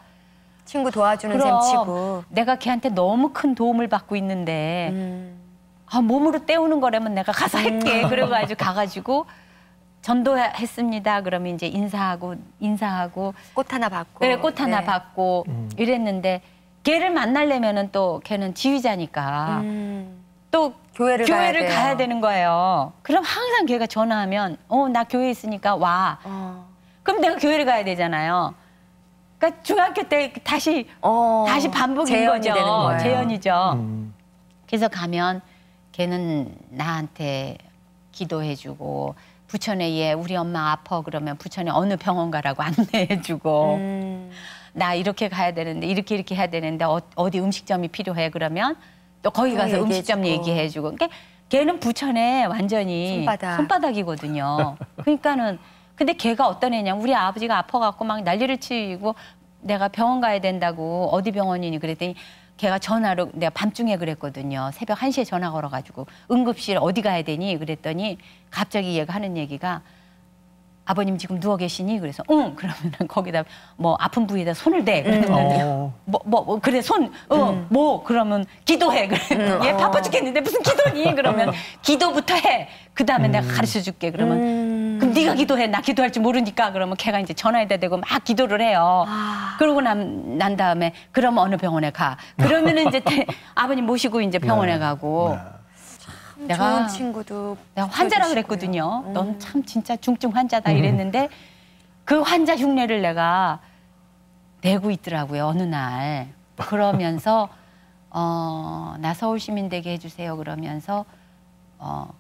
친구 도와주는 셈 치고. 내가 걔한테 너무 큰 도움을 받고 있는데 몸으로 때우는 거라면 내가 가서 할게. 그래가지고 가가지고 전도했습니다. 그러면 이제 인사하고 꽃 하나 받고. 네, 꽃 하나 받고 이랬는데 걔를 만나려면은 또 걔는 지휘자니까 또 교회를 가야 되는 거예요. 그럼 항상 걔가 전화하면 나 교회 있으니까 와. 그럼 내가 교회를 가야 되잖아요. 그러니까 중학교 때 다시 반복인 재연이 거죠. 되는 거예요. 재연이죠. 그래서 가면 걔는 나한테 기도해주고 부천에 얘 우리 엄마 아파 그러면 부천에 어느 병원 가라고 안내해주고 나 이렇게 가야 되는데 이렇게 해야 되는데 어디 음식점이 필요해 그러면 또 거기 가서 음식점 얘기해주고. 그러니까 걔는 부천에 완전히 손바닥이거든요. 그러니까는 근데 걔가 어떤 애냐면 우리 아버지가 아파갖고 막 난리를 치고 내가 병원 가야 된다고 어디 병원이니 그랬더니 걔가 전화로 내가 밤중에 그랬거든요. 새벽 1시에 전화 걸어가지고 응급실 어디 가야 되니 그랬더니 갑자기 얘가 하는 얘기가 아버님 지금 누워 계시니? 그래서 응. 그러면 거기다 뭐 아픈 부위에다 손을 대. 그래 손. 뭐 그러면 기도해. 그래. 얘 바빠 죽겠는데 무슨 기도니? 그러면 기도부터 해. 그 다음에 내가 가르쳐 줄게. 그러면 그럼 네가 기도해. 나 기도할 줄 모르니까. 그러면 걔가 이제 전화에다 대고 막 기도를 해요. 그러고 난 다음에 그럼 어느 병원에 가. 그러면은 이제 아버님 모시고 이제 병원에 가고. 좋은 친구도 내가 환자라 그랬거든요. 넌 참 진짜 중증 환자다 이랬는데 그 환자 흉내를 내가 내고 있더라고요. 어느 날. 그러면서 나 서울시민 되게 해주세요. 그러면서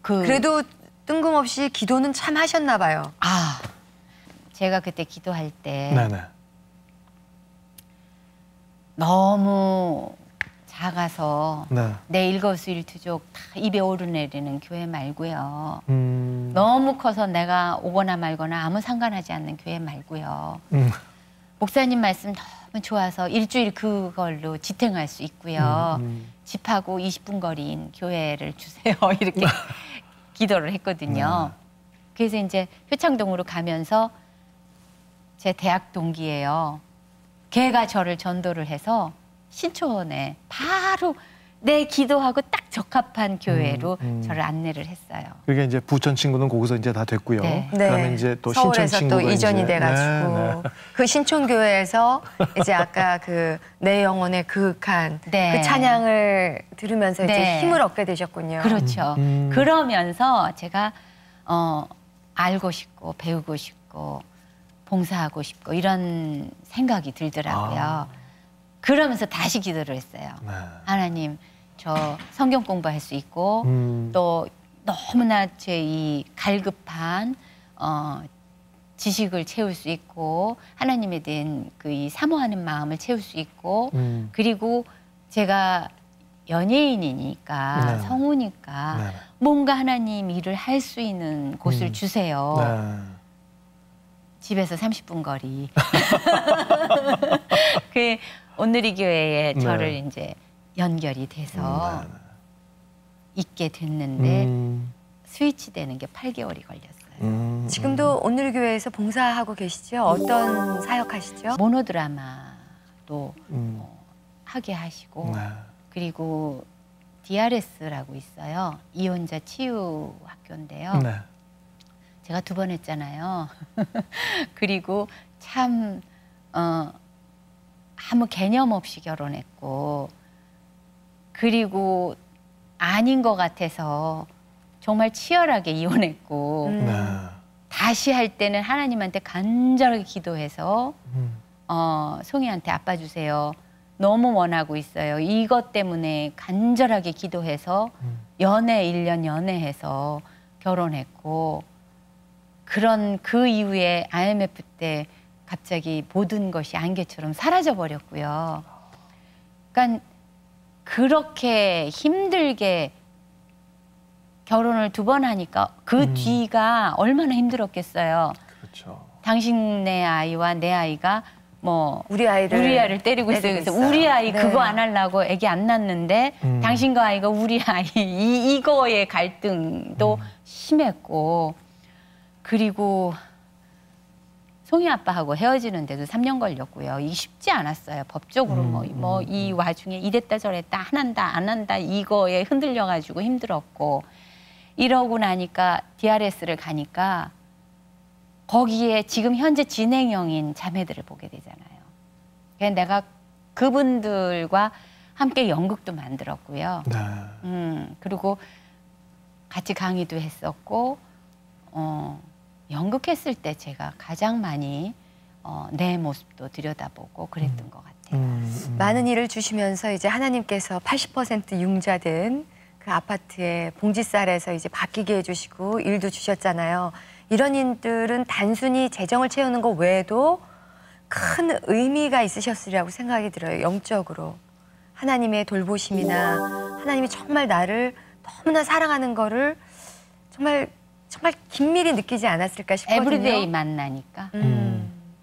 그래도 뜬금없이 기도는 참 하셨나 봐요. 제가 그때 기도할 때 네네. 너무 작아서 네. 내 일거수일투족 다 입에 오르내리는 교회 말고요. 너무 커서 내가 오거나 말거나 아무 상관하지 않는 교회 말고요. 목사님 말씀 너무 좋아서 일주일 그걸로 지탱할 수 있고요. 집하고 20분 거리인 교회를 주세요. 이렇게 기도를 했거든요. 그래서 이제 효창동으로 가면서 제 대학 동기예요. 걔가 저를 전도를 해서 신촌에 바로 내 기도하고 딱 적합한 교회로 저를 안내를 했어요. 그게 이제 부천 친구는 거기서 이제 다 됐고요. 네. 그러면 이제 또 신촌 서울에서 친구가 또 이전이 이제, 돼가지고 그 신촌교회에서 이제 아까 그 내 영혼의 그윽한 그 찬양을 들으면서 이제 힘을 얻게 되셨군요. 그렇죠. 그러면서 제가 알고 싶고 배우고 싶고 봉사하고 싶고 이런 생각이 들더라고요. 그러면서 다시 기도를 했어요. 하나님, 저 성경 공부할 수 있고 또 너무나 제 이 갈급한 지식을 채울 수 있고 하나님에 대한 그 이 사모하는 마음을 채울 수 있고 그리고 제가 연예인이니까 성우니까 뭔가 하나님 일을 할 수 있는 곳을 주세요. 집에서 30분 거리. 그 온누리 교회에 저를 이제 연결이 돼서 있게 됐는데 스위치 되는 게 8개월이 걸렸어요. 지금도 온누리교회에서 봉사하고 계시죠? 어떤 사역하시죠? 모노드라마도 하게 하시고 그리고 DRS라고 있어요. 이혼자 치유 학교인데요. 제가 2번 했잖아요. 그리고 참 아무 개념 없이 결혼했고 그리고 아닌 것 같아서 정말 치열하게 이혼했고 네. 다시 할 때는 하나님한테 간절하게 기도해서 송이한테 아빠 주세요. 너무 원하고 있어요. 이것 때문에 간절하게 기도해서 연애 1년 연애해서 결혼했고 그런 그 이후에 IMF 때 갑자기 모든 것이 안개처럼 사라져 버렸고요. 그러니까 그렇게 힘들게 결혼을 2번 하니까 그 뒤가 얼마나 힘들었겠어요. 그렇죠. 당신네 아이와 내 아이가 뭐 우리 아이를 때리고 있어요. 그래서 우리 아이 네. 그거 안 하려고 애기 안 낳는데 당신과 아이가 우리 아이 이거의 갈등도 심했고 그리고 송이 아빠하고 헤어지는데도 3년 걸렸고요. 이게 쉽지 않았어요. 법적으로 뭐 이 와중에 이랬다 저랬다 안 한다 이거에 흔들려가지고 힘들었고 이러고 나니까 DRS를 가니까 거기에 지금 현재 진행형인 자매들을 보게 되잖아요. 그래서 내가 그분들과 함께 연극도 만들었고요. 네. 그리고 같이 강의도 했었고 연극했을 때 제가 가장 많이 내 모습도 들여다보고 그랬던 것 같아요. 많은 일을 주시면서 이제 하나님께서 80% 융자된 그 아파트에 봉지쌀에서 이제 바뀌게 해주시고 일도 주셨잖아요. 이런 일들은 단순히 재정을 채우는 것 외에도 큰 의미가 있으셨으리라고 생각이 들어요. 영적으로. 하나님의 돌보심이나 하나님이 정말 나를 너무나 사랑하는 거를 정말 긴밀히 느끼지 않았을까 싶거든요. 에브리데이 만나니까.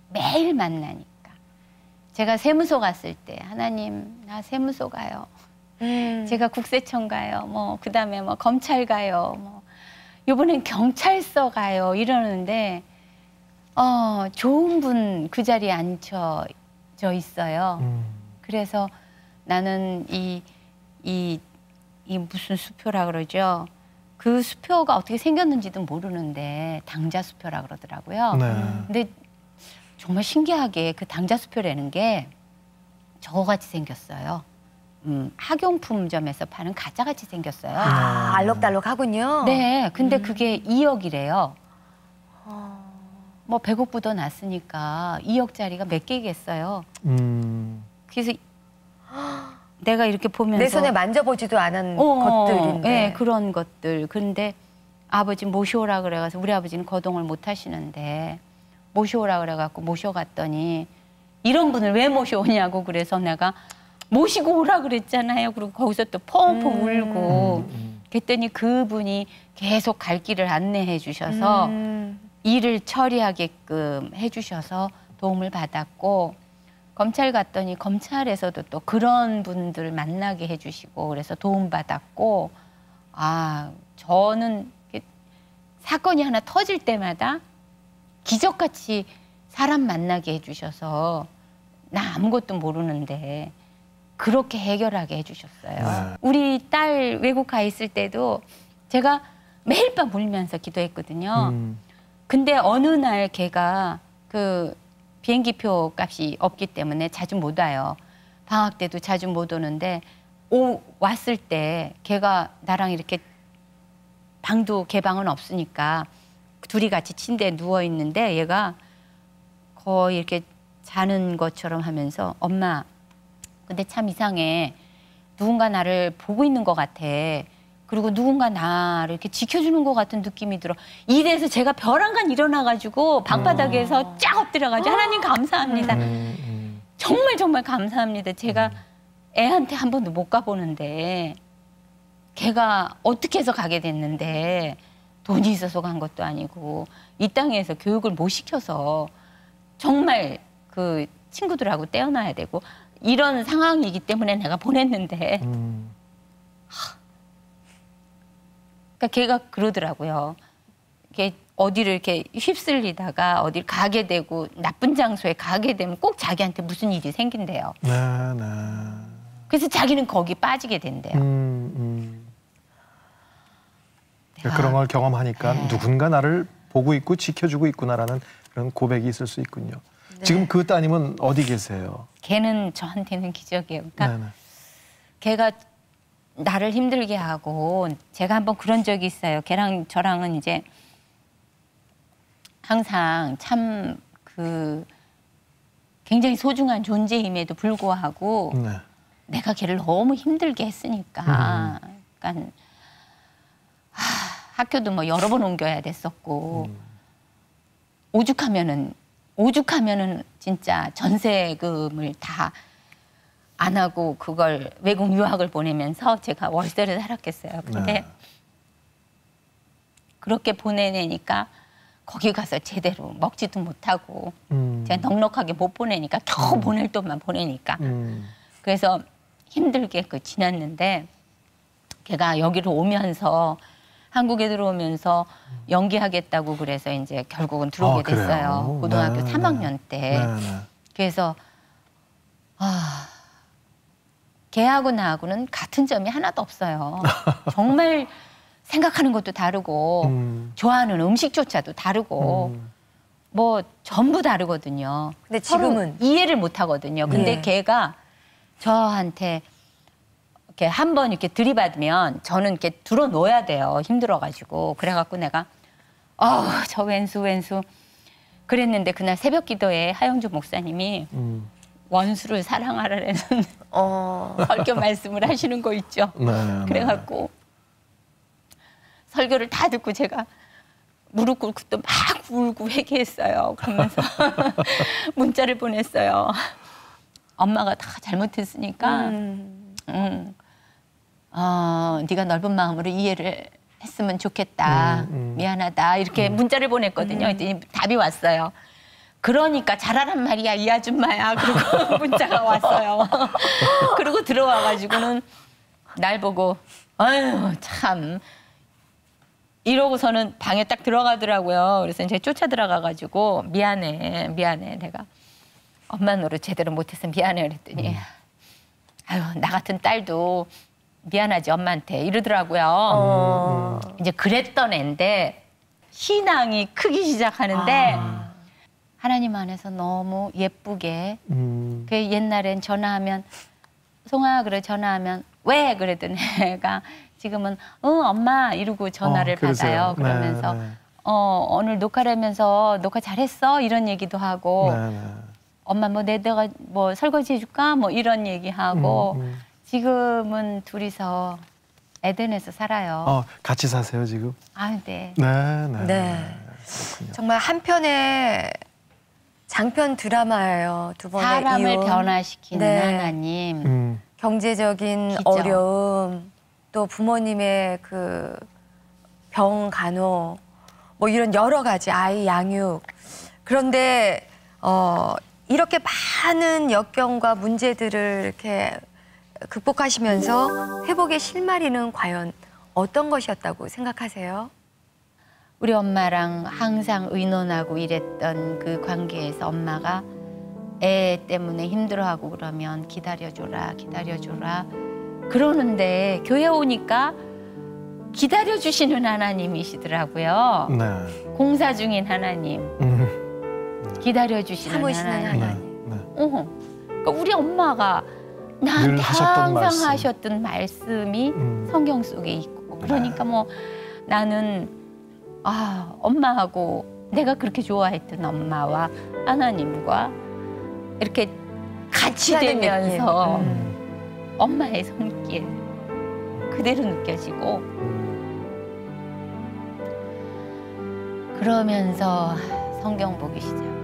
매일 만나니까. 제가 세무서 갔을 때 하나님 나 세무서 가요. 제가 국세청 가요. 뭐 그다음에 뭐 검찰 가요. 뭐 이번엔 경찰서 가요. 이러는데 좋은 분 그 자리에 앉혀져 있어요. 그래서 나는 이 무슨 수표라 그러죠. 그 수표가 어떻게 생겼는지도 모르는데 당자 수표라 그러더라고요. 네. 근데 정말 신기하게 그 당자 수표라는 게 저거같이 생겼어요. 학용품점에서 파는 가짜같이 생겼어요. 아, 알록달록하군요. 네, 근데 그게 2억이래요. 뭐 100억부터 났으니까 2억짜리가 몇 개겠어요. 그래서 내가 이렇게 보면서 내 손에 만져보지도 않은 것들인데. 네, 그런 것들. 그런데 아버지 모셔오라 그래가지고 우리 아버지는 거동을 못 하시는데 모셔오라 그래갖고 모셔갔더니 이런 분을 왜 모셔오냐고 그래서 내가 모시고 오라 그랬잖아요. 그리고 거기서 또 펑펑 울고 그랬더니 그분이 계속 갈 길을 안내해 주셔서 일을 처리하게끔 해주셔서 도움을 받았고 검찰 갔더니 검찰에서도 또 그런 분들 만나게 해주시고 그래서 도움받았고 저는 사건이 하나 터질 때마다 기적같이 사람 만나게 해주셔서 나 아무것도 모르는데 그렇게 해결하게 해주셨어요. 네. 우리 딸 외국 가 있을 때도 제가 매일 밤 울면서 기도했거든요. 근데 어느 날 걔가 그 비행기표 값이 없기 때문에 자주 못 와요. 방학 때도 자주 못 오는데 왔을 때 걔가 나랑 이렇게 방도 개방은 없으니까 둘이 같이 침대에 누워 있는데 얘가 거의 이렇게 자는 것처럼 하면서 엄마 근데 참 이상해. 누군가 나를 보고 있는 것 같아. 그리고 누군가 나를 이렇게 지켜주는 것 같은 느낌이 들어. 이래서 제가 벼랑간 일어나가지고 방바닥에서 쫙 엎드려가지고 하나님 감사합니다. 정말 정말 감사합니다. 제가 애한테 한 번도 못 가보는데 걔가 어떻게 해서 가게 됐는데 돈이 있어서 간 것도 아니고 이 땅에서 교육을 못 시켜서 정말 그 친구들하고 떼어놔야 되고 이런 상황이기 때문에 내가 보냈는데 그러니까 걔가 그러더라고요. 걔 어디를 이렇게 휩쓸리다가 어딜 가게 되고 나쁜 장소에 가게 되면 꼭 자기한테 무슨 일이 생긴대요. 네, 네. 그래서 자기는 거기 빠지게 된대요. 그런 걸 경험하니까 네. 누군가 나를 보고 있고 지켜주고 있구나라는 그런 고백이 있을 수 있군요. 네. 지금 그 따님은 어디 계세요? 걔는 저한테는 기적이에요. 그러니까 네네. 걔가 나를 힘들게 하고 제가 한번 그런 적이 있어요. 걔랑 저랑은 이제 항상 참 그 굉장히 소중한 존재임에도 불구하고 네. 내가 걔를 너무 힘들게 했으니까 그러니까 학교도 뭐 여러 번 옮겨야 됐었고 오죽하면은 진짜 전세금을 다 안 하고 그걸 외국 유학을 보내면서 제가 월세를 살았겠어요. 근데 네. 그렇게 보내니까 거기 가서 제대로 먹지도 못하고 제가 넉넉하게 못 보내니까 겨우 보낼 돈만 보내니까 그래서 힘들게 그 지났는데 걔가 여기로 오면서 한국에 들어오면서 연기하겠다고 그래서 이제 결국은 들어오게 그래요? 됐어요. 고등학교 네, 3학년 때. 네. 그래서 걔하고 나하고는 같은 점이 하나도 없어요. 정말 생각하는 것도 다르고 좋아하는 음식조차도 다르고 뭐 전부 다르거든요. 근데 서로 지금은 이해를 못 하거든요. 근데 네. 걔가 저한테 이렇게 한번 이렇게 들이받으면 저는 이렇게 들어놓아야 돼요. 힘들어가지고. 그래갖고 내가 저 왼수 그랬는데 그날 새벽 기도에 하영주 목사님이 원수를 사랑하라는 설교 말씀을 하시는 거 있죠. 네, 그래갖고 설교를 다 듣고 제가 무릎 꿇고 또 막 울고 회개했어요. 그러면서 문자를 보냈어요. 엄마가 다 잘못했으니까 네가 넓은 마음으로 이해를 했으면 좋겠다. 미안하다. 이렇게 문자를 보냈거든요. 그랬더니 답이 왔어요. 그러니까 잘하란 말이야 이 아줌마야. 그리고 문자가 왔어요. 그리고 들어와가지고는 날 보고 아유 참 이러고서는 방에 딱 들어가더라고요. 그래서 이제 쫓아 들어가가지고 미안해 내가 엄마 노릇 제대로 못해서 미안해 그랬더니 아유 나 같은 딸도 미안하지 엄마한테 이러더라고요. 이제 그랬던 애인데 신앙이 크기 시작하는데 하나님 안에서 너무 예쁘게 그 옛날엔 전화하면 송아 그래 전화하면 왜 그러던 애가 지금은 엄마 이러고 전화를 받아요. 그러면서 네. 오늘 녹화를 하면서 녹화 잘했어 이런 얘기도 하고 네. 엄마 뭐 내가 뭐 설거지 해줄까 뭐 이런 얘기하고 지금은 둘이서 에덴에서 살아요. 같이 사세요 지금? 네. 네. 네. 그렇군요. 정말 한편의 장편 드라마예요. 두 번의 사람을 이혼. 변화시키는 네. 하나님. 경제적인 기적. 어려움, 또 부모님의 그 병 간호, 뭐 이런 여러 가지 아이 양육. 그런데 이렇게 많은 역경과 문제들을 이렇게 극복하시면서 회복의 실마리는 과연 어떤 것이었다고 생각하세요? 우리 엄마랑 항상 의논하고 이랬던 그 관계에서 엄마가 애 때문에 힘들어하고 그러면 기다려줘라 그러는데 교회 오니까 기다려주시는 하나님이시더라고요. 네. 공사 중인 하나님, 기다려주시는 참으시는 하나님. 하나님. 그러니까 우리 엄마가 나한테 늘 하셨던 항상 말씀. 하셨던 말씀이 성경 속에 있고 그러니까 뭐 나는 엄마하고 내가 그렇게 좋아했던 엄마와 하나님과 이렇게 같이 하나님 되면서 느낌. 엄마의 손길 그대로 느껴지고 그러면서 성경 보기 시작하고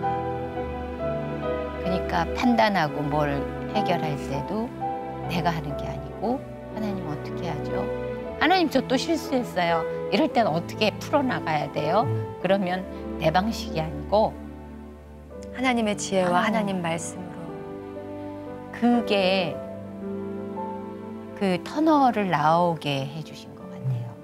그러니까 판단하고 뭘 해결할 때도 내가 하는 게 아니고 하나님 어떻게 하죠? 하나님 저 또 실수했어요. 이럴 땐 어떻게 풀어나가야 돼요? 그러면 내 방식이 아니고 하나님의 지혜와 하나님 말씀으로. 그게 그 터널을 나오게 해주신 것 같아요.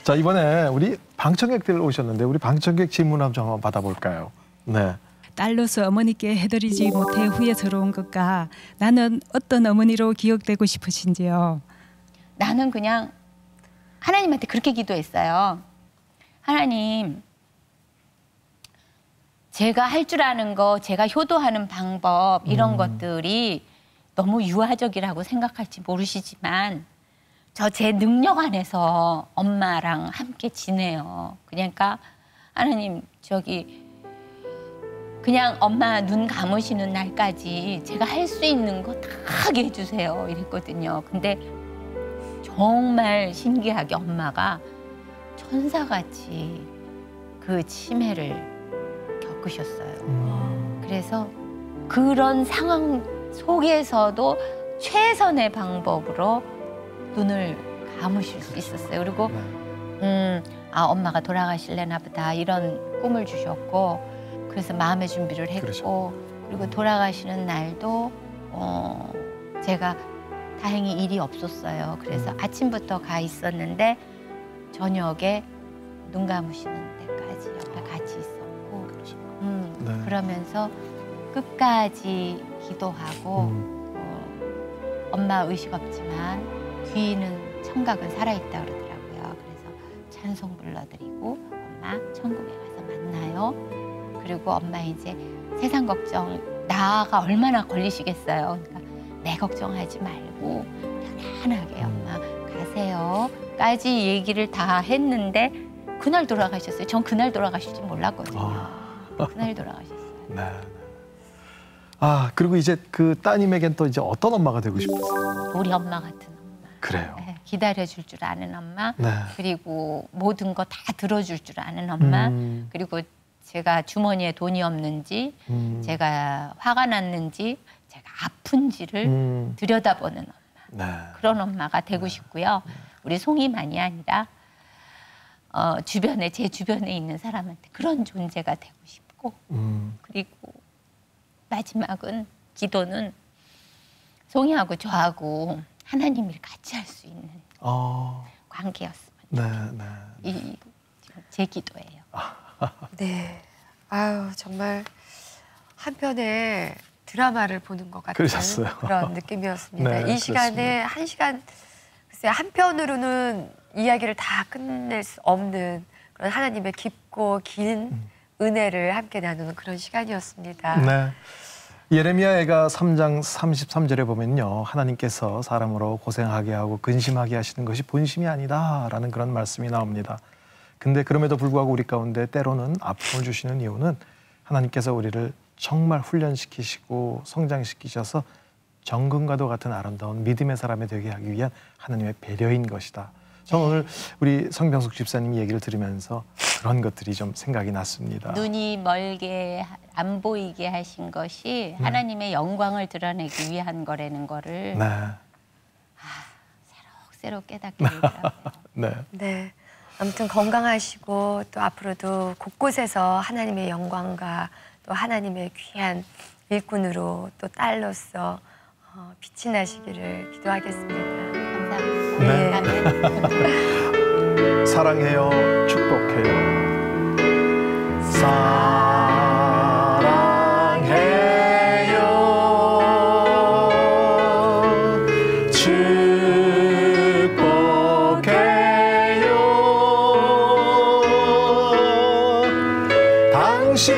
자 이번에 우리 방청객들 오셨는데 우리 방청객 질문 한번 받아볼까요? 네. 딸로서 어머니께 해드리지 못해 후회스러운 것과 나는 어떤 어머니로 기억되고 싶으신지요? 나는 그냥 하나님한테 그렇게 기도했어요. 하나님, 제가 할 줄 아는 거, 제가 효도하는 방법 이런 것들이 너무 유아적이라고 생각할지 모르시지만 저 제 능력 안에서 엄마랑 함께 지내요. 그러니까 하나님 저기 그냥 엄마 눈 감으시는 날까지 제가 할 수 있는 거 다 하게 해주세요 이랬거든요. 근데 정말 신기하게 엄마가 천사같이 그 치매를 겪으셨어요. 그래서 그런 상황 속에서도 최선의 방법으로 눈을 감으실 수 있었어요. 그리고 엄마가 돌아가실래나 보다 이런 꿈을 주셨고 그래서 마음의 준비를 했고 그러셨구나. 그리고 돌아가시는 날도 제가 다행히 일이 없었어요. 그래서 아침부터 가 있었는데 저녁에 눈 감으시는 데까지 옆에 같이 있었고 네. 그러면서 끝까지 기도하고 엄마 의식 없지만 귀는 청각은 살아있다 그러더라고요. 그래서 찬송 불러드리고 엄마 천국에 가서 만나요. 그리고 엄마 이제 세상 걱정 나가 얼마나 걸리시겠어요. 그러니까 내 걱정하지 말고 편안하게 엄마 가세요 까지 얘기를 다 했는데 그날 돌아가셨어요. 전 그날 돌아가실 줄 몰랐거든요. 그날 돌아가셨어요. 네. 아, 그리고 이제 그 따님에겐 또 이제 어떤 엄마가 되고 싶으세요? 우리 엄마 같은 엄마. 그래요. 네, 기다려줄 줄 아는 엄마. 네. 그리고 모든 거 다 들어줄 줄 아는 엄마. 그리고 제가 주머니에 돈이 없는지 제가 화가 났는지 제가 아픈지를 들여다보는 엄마. 네. 그런 엄마가 되고 싶고요. 우리 송이만이 아니라 주변에 제 주변에 있는 사람한테 그런 존재가 되고 싶고 그리고 마지막은 기도는 송이하고 저하고 하나님 일 같이 할 수 있는 관계였으면 네, 좋겠다. 네. 이 지금 제 기도예요. 네. 아유, 정말 한편의 드라마를 보는 것 같은 그러셨어요. 그런 느낌이었습니다. 네, 이 시간에 한 시간, 글쎄 한편으로는 이야기를 다 끝낼 수 없는 그런 하나님의 깊고 긴 은혜를 함께 나누는 그런 시간이었습니다. 네. 예레미야애가 3장 33절에 보면요. 하나님께서 사람으로 고생하게 하고 근심하게 하시는 것이 본심이 아니다라는 그런 말씀이 나옵니다. 근데 그럼에도 불구하고 우리 가운데 때로는 아픔을 주시는 이유는 하나님께서 우리를 정말 훈련시키시고 성장시키셔서 정금과도 같은 아름다운 믿음의 사람이 되게 하기 위한 하나님의 배려인 것이다. 저는 오늘 우리 성병숙 집사님 얘기를 들으면서 그런 것들이 좀 생각이 났습니다. 눈이 멀게 안 보이게 하신 것이 하나님의 영광을 드러내기 위한 거라는 거를 네. 새록새록 깨닫게 되더라고요. 네. 네. 아무튼 건강하시고 또 앞으로도 곳곳에서 하나님의 영광과 또 하나님의 귀한 일꾼으로 또 딸로서 빛이 나시기를 기도하겠습니다. 감사합니다. 네. 사랑해요. 축복해요. 사랑해요. 축복해요. 당신